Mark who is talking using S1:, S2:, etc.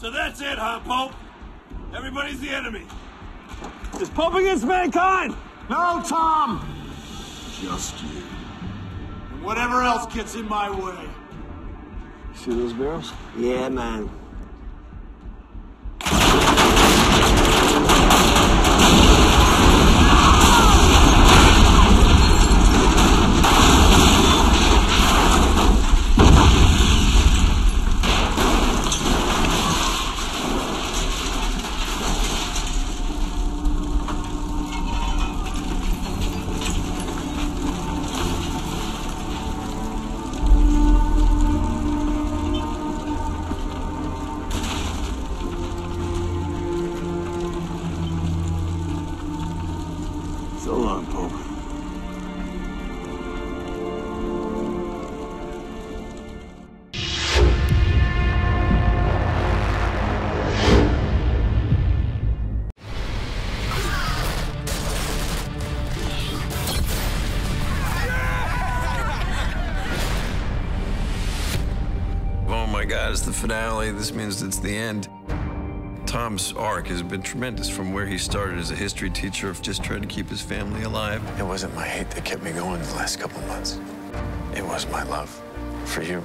S1: So that's it, huh, Pope? Everybody's the enemy.
S2: Is Pope against mankind?
S3: No, Tom! Just you. And whatever else gets in my way.
S2: See those barrels?
S4: Yeah, man.
S2: So long, Pope.
S5: Oh my God, it's the finale. This means it's the end. Tom's arc has been tremendous, from where he started as a history teacher of just trying to keep his family alive.
S6: It wasn't my hate that kept me going the last couple months. It was my love for you.